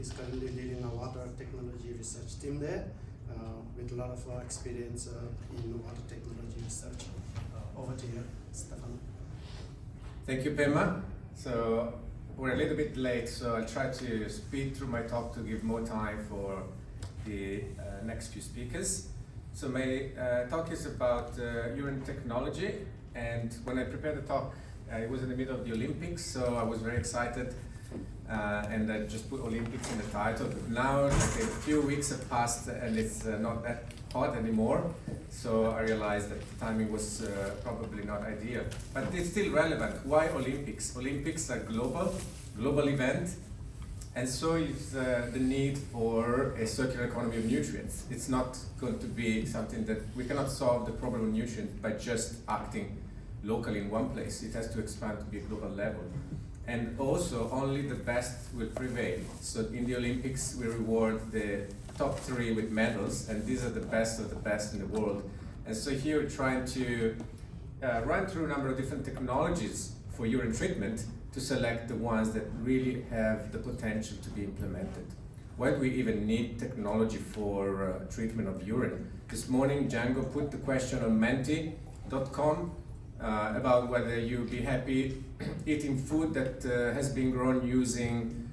is currently leading a water technology research team there with a lot of experience in water technology research. Over to you, Stefano. Thank you, Pema. So we're a little bit late, so I'll try to speed through my talk to give more time for the next few speakers. So my talk is about urine technology, and when I prepared the talk, it was in the middle of the Olympics, so I was very excited, and I just put Olympics in the title. Now, like a few weeks have passed, and it's not that hot anymore, so I realized that the timing was probably not ideal. But it's still relevant. Why Olympics? Olympics are global event, and so is the need for a circular economy of nutrients. It's not going to be something that we cannot solve the problem of nutrients by just acting locally in one place. It has to expand to be a global level. And also, only the best will prevail. So in the Olympics, we reward the top 3 with medals, and these are the best of the best in the world. And so here we're trying to run through a number of different technologies for urine treatment to select the ones that really have the potential to be implemented. Why do we even need technology for treatment of urine? This morning, Django put the question on menti.com about whether you'd be happy eating food that has been grown using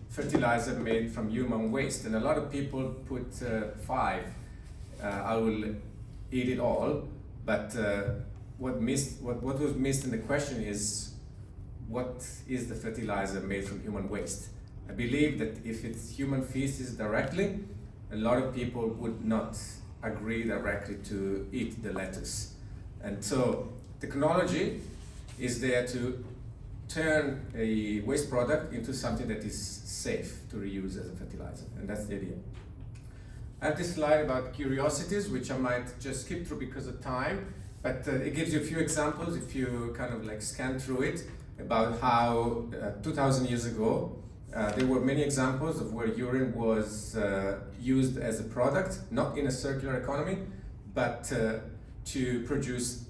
fertilizer made from human waste. And a lot of people put 5. I will eat it all, but what was missed in the question is, what is the fertilizer made from human waste? I believe that if it's human feces directly, a lot of people would not agree directly to eat the lettuce. And so technology is there to turn a waste product into something that is safe to reuse as a fertilizer, and that's the idea. I have this slide about curiosities, which I might just skip through because of time, but it gives you a few examples if you kind of like scan through it about how 2,000 years ago there were many examples of where urine was used as a product, not in a circular economy, but to produce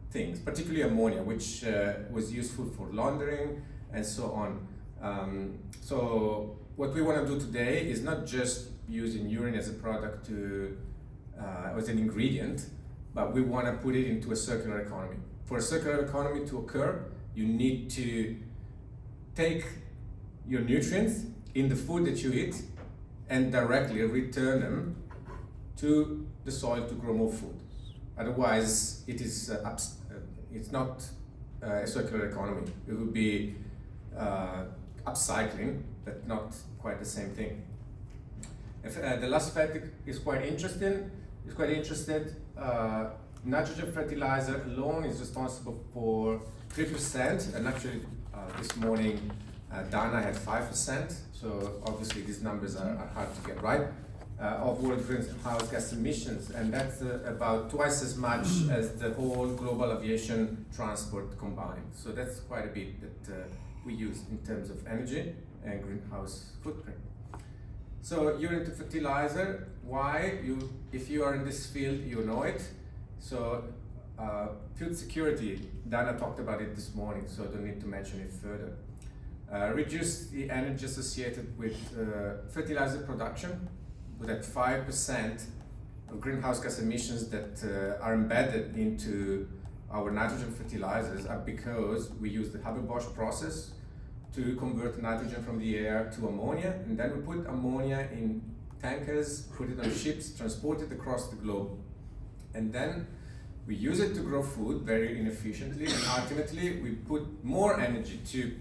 things, particularly ammonia, which was useful for laundering and so on. So what we want to do today is not just using urine as a product as an ingredient, but we want to put it into a circular economy. For a circular economy to occur, you need to take your nutrients in the food that you eat and directly return them to the soil to grow more food. Otherwise, it's not a circular economy. It would be upcycling, but not quite the same thing. The last fact is quite interesting. It's quite interested. Nitrogen fertilizer alone is responsible for 3%, and actually this morning Dana had 5%. So obviously these numbers are hard to get right. Of world greenhouse gas emissions, and that's about twice as much as the whole global aviation transport combined. So that's quite a bit that we use in terms of energy and greenhouse footprint. So urine to fertilizer, why? If you are in this field, you know it. So food security, Dana talked about it this morning, so I don't need to mention it further. Reduce the energy associated with fertilizer production, with that 5% of greenhouse gas emissions that are embedded into our nitrogen fertilizers are because we use the Haber-Bosch process to convert nitrogen from the air to ammonia, and then we put ammonia in tankers, put it on ships, transport it across the globe, and then we use it to grow food very inefficiently, and ultimately we put more energy to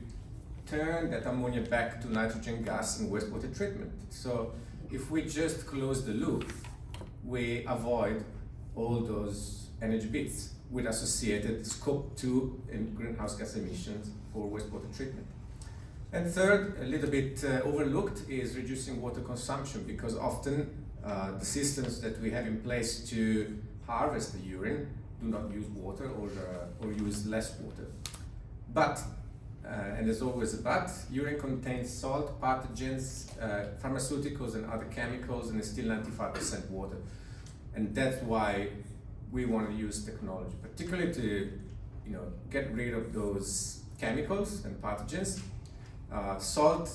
turn that ammonia back to nitrogen gas in wastewater treatment. So if we just close the loop, we avoid all those energy bits with associated scope 2 and greenhouse gas emissions for wastewater treatment. And third, a little bit overlooked, is reducing water consumption, because often the systems that we have in place to harvest the urine do not use water or use less water. But and there's always a but, urine contains salt, pathogens, pharmaceuticals and other chemicals, and it's still 95% water. And that's why we want to use technology, particularly to get rid of those chemicals and pathogens. Salt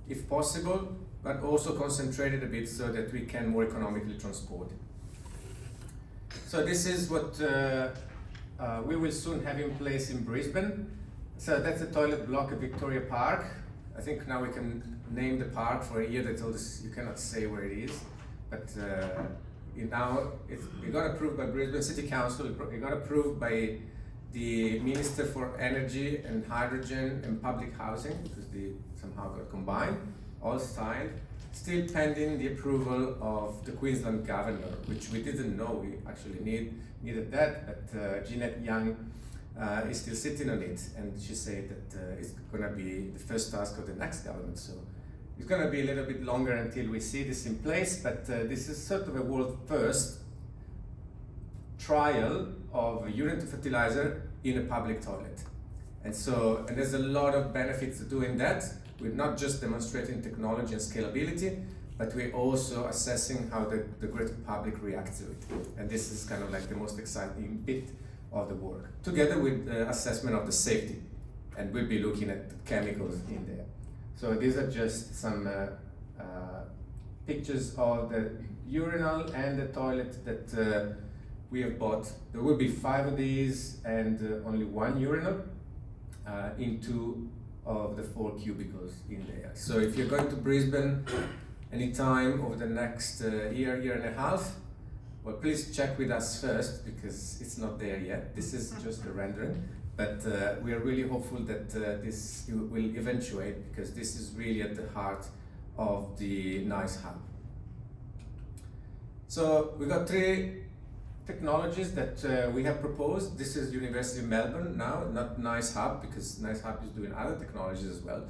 if possible, but also concentrated a bit so that we can more economically transport it. So this is what we will soon have in place in Brisbane. So that's the toilet block at Victoria Park. I think now we can name the park. For a year they told us you cannot say where it is, but it got approved by Brisbane City Council, it got approved by the Minister for Energy and Hydrogen and Public Housing, because they somehow got combined, all signed, still pending the approval of the Queensland Governor, which we didn't know we actually needed that, but Jeanette Young is still sitting on it, and she said that it's going to be the first task of the next government. So it's going to be a little bit longer until we see this in place, but this is sort of a world first trial of urine to fertilizer in a public toilet. And there's a lot of benefits to doing that. We're not just demonstrating technology and scalability, but we're also assessing how the greater public reacts to it. And this is kind of like the most exciting bit of the work, together with the assessment of the safety. And we'll be looking at the chemicals in there. So these are just some pictures of the urinal and the toilet that we have bought. There will be 5 of these and only 1 urinal in 2 of the 4 cubicles in there. So if you're going to Brisbane anytime over the next year and a half, well, please check with us first, because it's not there yet. This is just a rendering, but we are really hopeful that this will eventuate, because this is really at the heart of the NICE Hub. So we got 3 technologies that we have proposed. This is University of Melbourne now, not NICE Hub, because NICE Hub is doing other technologies as well.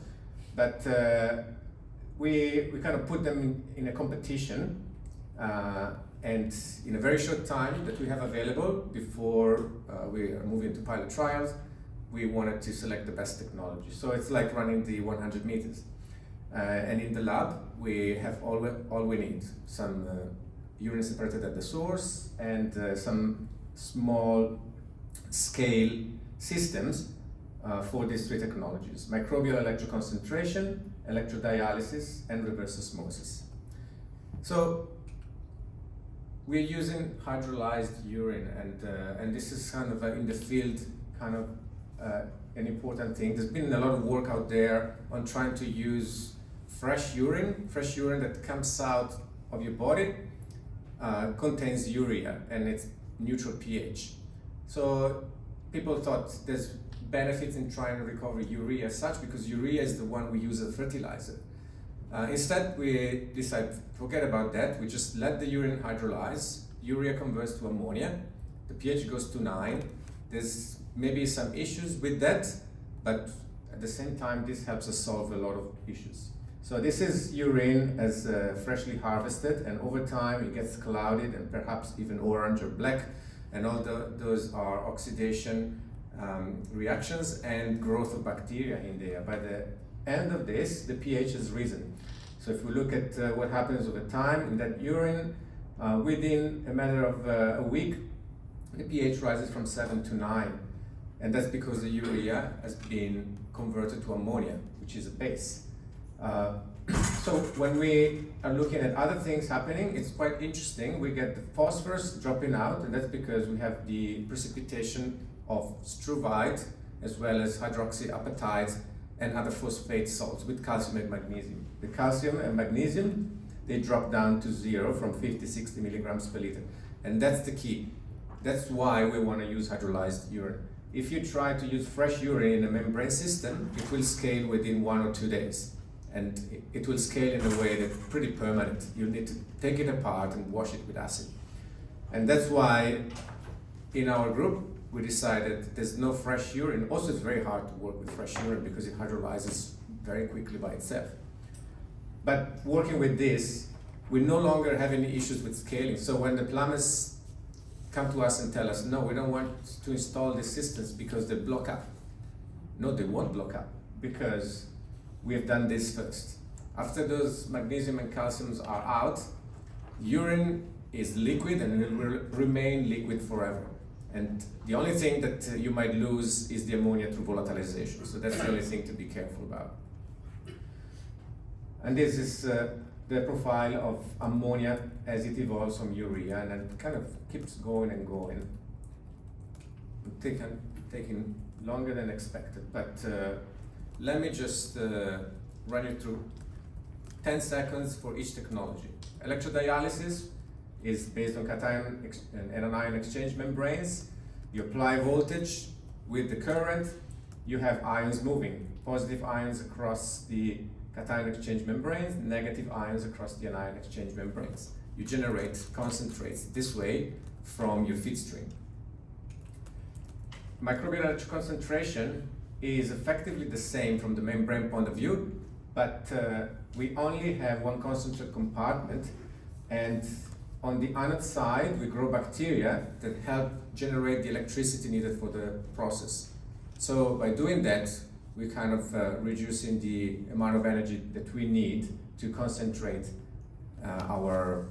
But we kind of put them in a competition, and in a very short time that we have available before we are moving to pilot trials, we wanted to select the best technology. So it's like running the 100 meters. And in the lab, we have all we need. Some urine separated at the source, and some small scale systems for these 3 technologies: microbial electroconcentration, electrodialysis, and reverse osmosis. So we're using hydrolyzed urine, and this is kind of in the field kind of an important thing. There's been a lot of work out there on trying to use fresh urine that comes out of your body. Contains urea and it's neutral pH. So people thought there's benefits in trying to recover urea as such, because urea is the one we use as fertilizer. Instead, we decided, forget about that. We just let the urine hydrolyze. Urea converts to ammonia. The pH goes to 9. There's maybe some issues with that, but at the same time, this helps us solve a lot of issues. So this is urine as freshly harvested, and over time it gets clouded and perhaps even orange or black, and all those are oxidation reactions and growth of bacteria in there. By the end of this, the pH has risen. So if we look at what happens over time in that urine, within a matter of a week, the pH rises from 7 to 9, and that's because the urea has been converted to ammonia, which is a base. So when we are looking at other things happening, it's quite interesting. We get the phosphorus dropping out, and that's because we have the precipitation of struvite as well as hydroxyapatite and other phosphate salts with calcium and magnesium. The calcium and magnesium, they drop down to 0 from 50-60 milligrams per liter, and that's the key. That's why we want to use hydrolyzed urine. If you try to use fresh urine in a membrane system, it will scale within 1 or 2 days. And it will scale in a way that's pretty permanent. You need to take it apart and wash it with acid. And that's why in our group, we decided there's no fresh urine. Also, it's very hard to work with fresh urine because it hydrolyzes very quickly by itself. But working with this, we no longer have any issues with scaling. So when the plumbers come to us and tell us, no, we don't want to install these systems because they block up. No, they won't block up, because we have done this first. After those magnesium and calciums are out, urine is liquid and it will remain liquid forever. And the only thing that you might lose is the ammonia through volatilization. So that's the only thing to be careful about. And this is the profile of ammonia as it evolves from urea, and it kind of keeps going and going. Taking longer than expected, but let me just run you through 10 seconds for each technology. Electrodialysis is based on cation and anion exchange membranes. You apply voltage with the current, you have ions moving, positive ions across the cation exchange membranes, negative ions across the anion exchange membranes. You generate concentrates this way from your feed stream. Microbial electric concentration is effectively the same from the membrane point of view, but we only have one concentrate compartment, and on the anode side we grow bacteria that help generate the electricity needed for the process. So by doing that, we kind of reducing the amount of energy that we need to concentrate our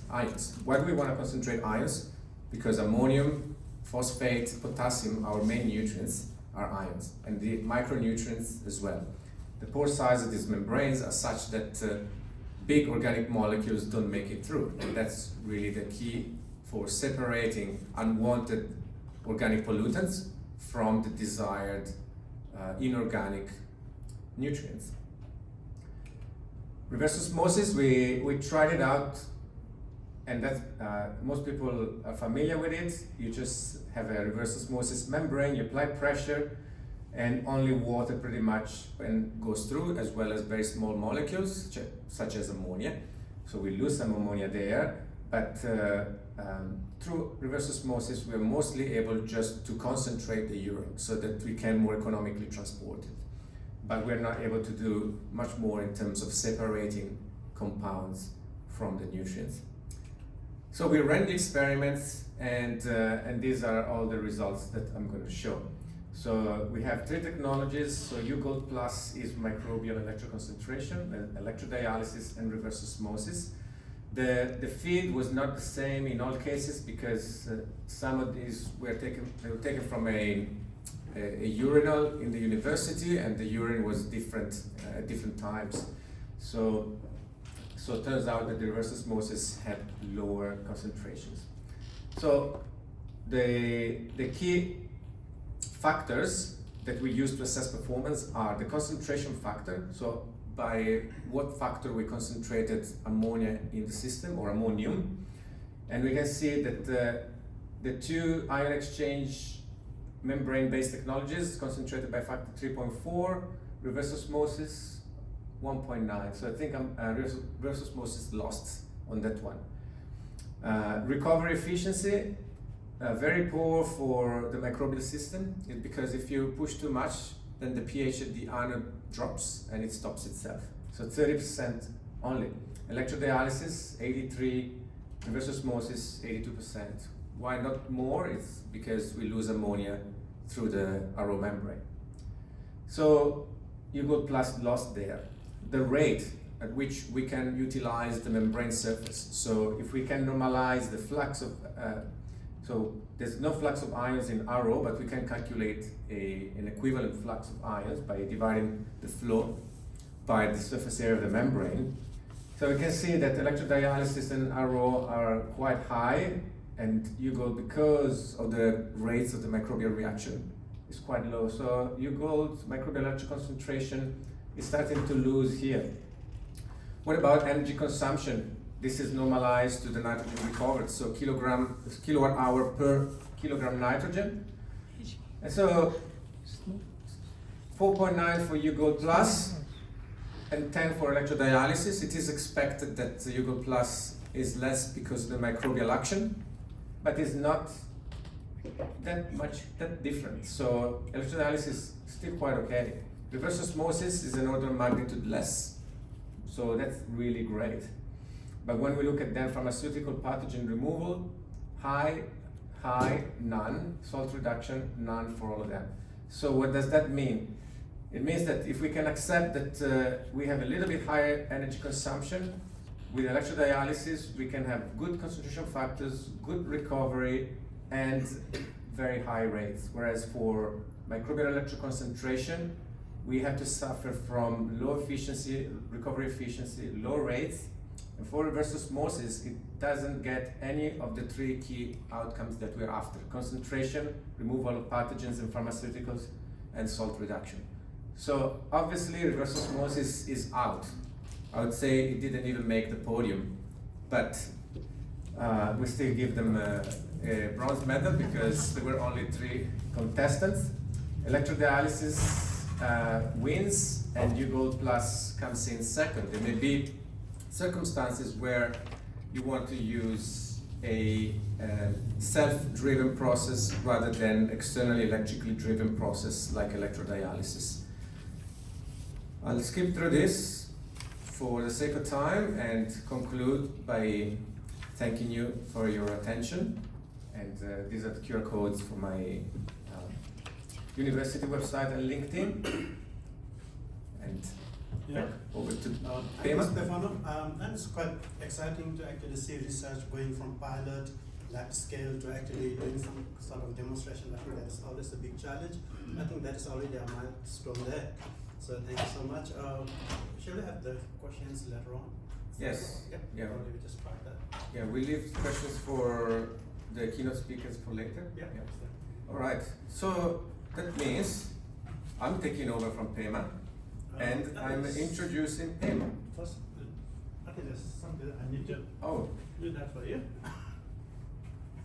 ions. Why do we want to concentrate ions? Because ammonium, phosphate, potassium, our main nutrients, are ions, and the micronutrients as well. The pore size of these membranes are such that big organic molecules don't make it through, and that's really the key for separating unwanted organic pollutants from the desired inorganic nutrients. Reverse osmosis, we tried it out, and that most people are familiar with it. You just have a reverse osmosis membrane, you apply pressure, and only water pretty much goes through, as well as very small molecules such as ammonia. So we lose some ammonia there, but through reverse osmosis we are mostly able just to concentrate the urine so that we can more economically transport it. But we're not able to do much more in terms of separating compounds from the nutrients. So we ran the experiments, and these are all the results that I'm going to show. So we have 3 technologies. So U-Gold Plus is microbial electroconcentration, electrodialysis, and reverse osmosis. The feed was not the same in all cases because some of these were taken from a urinal in the university, and the urine was different at different times. So it turns out that the reverse osmosis had lower concentrations. So the key factors that we use to assess performance are the concentration factor, so by what factor we concentrated ammonia in the system, or ammonium, and we can see that the 2 ion exchange membrane-based technologies concentrated by factor 3.4, reverse osmosis 1.9. So I think reverse osmosis lost on that one. Recovery efficiency, very poor for the microbial system, because if you push too much, then the pH at the anode drops and it stops itself. So 30% only. Electrodialysis 83, reverse osmosis 82%. Why not more? It's because we lose ammonia through the RO membrane. So U-Gold Plus lost there. The rate at which we can utilize the membrane surface. So if we can normalize the flux of, so there's no flux of ions in RO, but we can calculate an equivalent flux of ions by dividing the flow by the surface area of the membrane. So we can see that electrodialysis and RO are quite high, and U-Gold, because of the rates of the microbial reaction, is quite low. So U-Gold microbial electric concentration is starting to lose here. What about energy consumption? This is normalized to the nitrogen recovered, so kilowatt hour per kilogram nitrogen. And so 4.9 for U-Gold Plus and 10 for electrodialysis. It is expected that the U-Gold Plus is less because of the microbial action, but it's not that different. So electrodialysis is still quite okay. Reverse osmosis is an order of magnitude less, so that's really great. But when we look at then pharmaceutical pathogen removal, high, none, salt reduction, none for all of them. So what does that mean? It means that if we can accept that we have a little bit higher energy consumption, with electrodialysis we can have good concentration factors, good recovery, and very high rates. Whereas for microbial electroconcentration, we have to suffer from low efficiency, recovery efficiency, low rates. And for reverse osmosis, it doesn't get any of the three key outcomes that we're after: concentration, removal of pathogens and pharmaceuticals, and salt reduction. So obviously reverse osmosis is out. I would say it didn't even make the podium, but we still give them a bronze medal because there were only 3 contestants. Electrodialysis wins, and U-Gold Plus comes in second. There may be circumstances where you want to use a self-driven process rather than externally electrically driven process like electrodialysis. I'll skip through this for the sake of time and conclude by thanking you for your attention. And these are the QR codes for my university website and LinkedIn. And Yeah. over to Thank you, Stefano. That's quite exciting to actually see research going from pilot, lab scale, to actually doing some sort of demonstration. I think that is always a big challenge. I think that is already a milestone there. So thank you so much. Shall we have the questions later on? Yes. Yep. Yeah. Probably we just start that. Yeah, we leave questions for the keynote speakers for later. Yeah. All right. So that means I'm taking over from Pema, and I'm introducing Pema. First, I think there's something that I need to Oh, do that for you.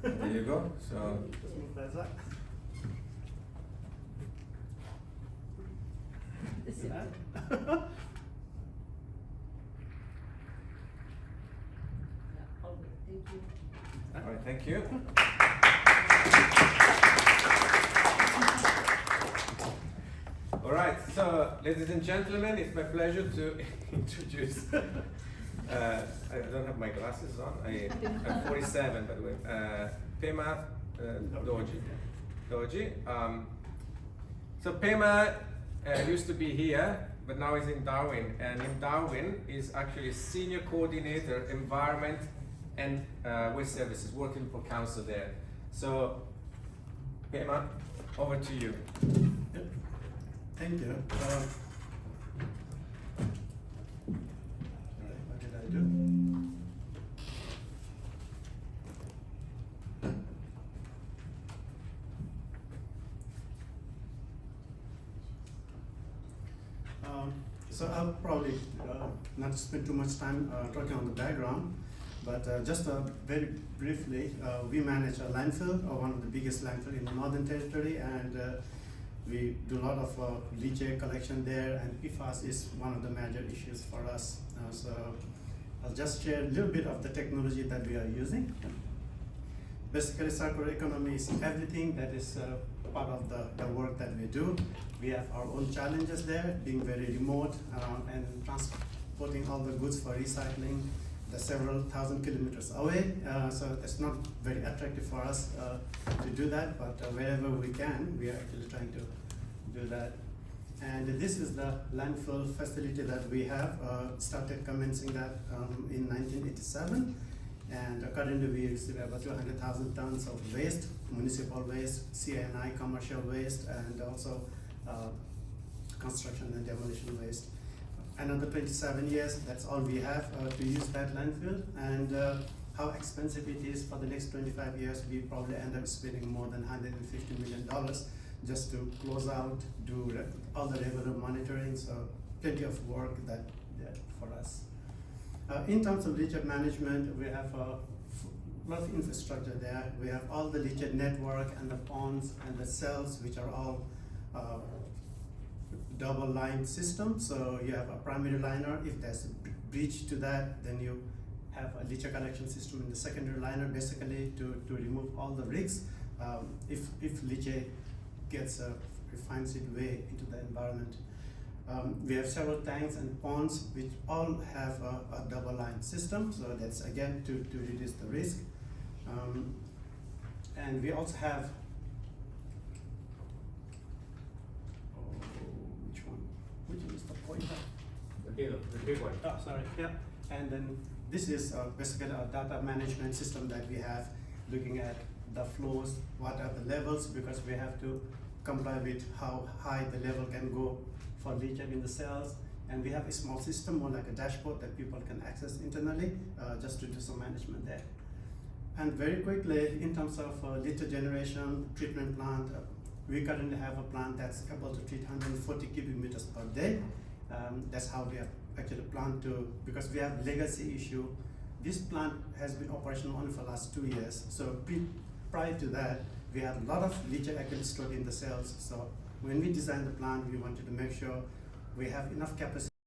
there you go. So Just move that aside. This is Yeah. Thank you. all right, thank you. All right, so ladies and gentlemen, it's my pleasure to introduce. I don't have my glasses on. I'm 47, by the way. Pema Doji. So Pema used to be here, but now is in Darwin. And in Darwin is actually senior coordinator, environment and waste services, working for council there. So Pema, over to you. Yep. Thank you. What did I do? So I'll probably not spend too much time talking on the background, but just very briefly, we manage a landfill, one of the biggest landfill in the Northern Territory, and we do a lot of leachate collection there, and PFAS is one of the major issues for us. So I'll just share a little bit of the technology that we are using. Basically, circular economy is everything that is part of the work that we do. We have our own challenges there, being very remote and transporting all the goods for recycling. They're several thousand kilometers away, so it's not very attractive for us to do that, but wherever we can, we are actually trying to do that. And this is the landfill facility that we have, started commencing that in 1987. And currently we receive about 200,000 tons of waste, municipal waste, C&I commercial waste, and also construction and demolition waste. Another 27 years, that's all we have to use that landfill. And how expensive it is for the next 25 years, we probably end up spending more than $150 million just to close out, do all the regular monitoring, so plenty of work that for us. In terms of leachate management, we have a lot of infrastructure there. We have all the leachate network and the ponds and the cells, which are all double line system. So you have a primary liner. If there's a breach to that, then you have a leachate collection system in the secondary liner, basically to remove all the rigs. If leachate finds its way into the environment. We have several tanks and ponds which all have a double line system, so that's again to reduce the risk. And we also have, which one is the pointer? The big one. Oh, sorry, yeah. And then this is basically a data management system that we have, looking at the flows, what are the levels, because we have to comply with how high the level can go for leachate in the cells. And we have a small system, more like a dashboard that people can access internally, just to do some management there. And very quickly, in terms of litter generation, treatment plant, we currently have a plant that's able to treat 140 cubic meters per day. That's how we have actually planned to, because we have legacy issue. This plant has been operational only for the last 2 years. So prior to that, we had a lot of leachate actually stored in the cells. So when we designed the plant, we wanted to make sure we have enough capacity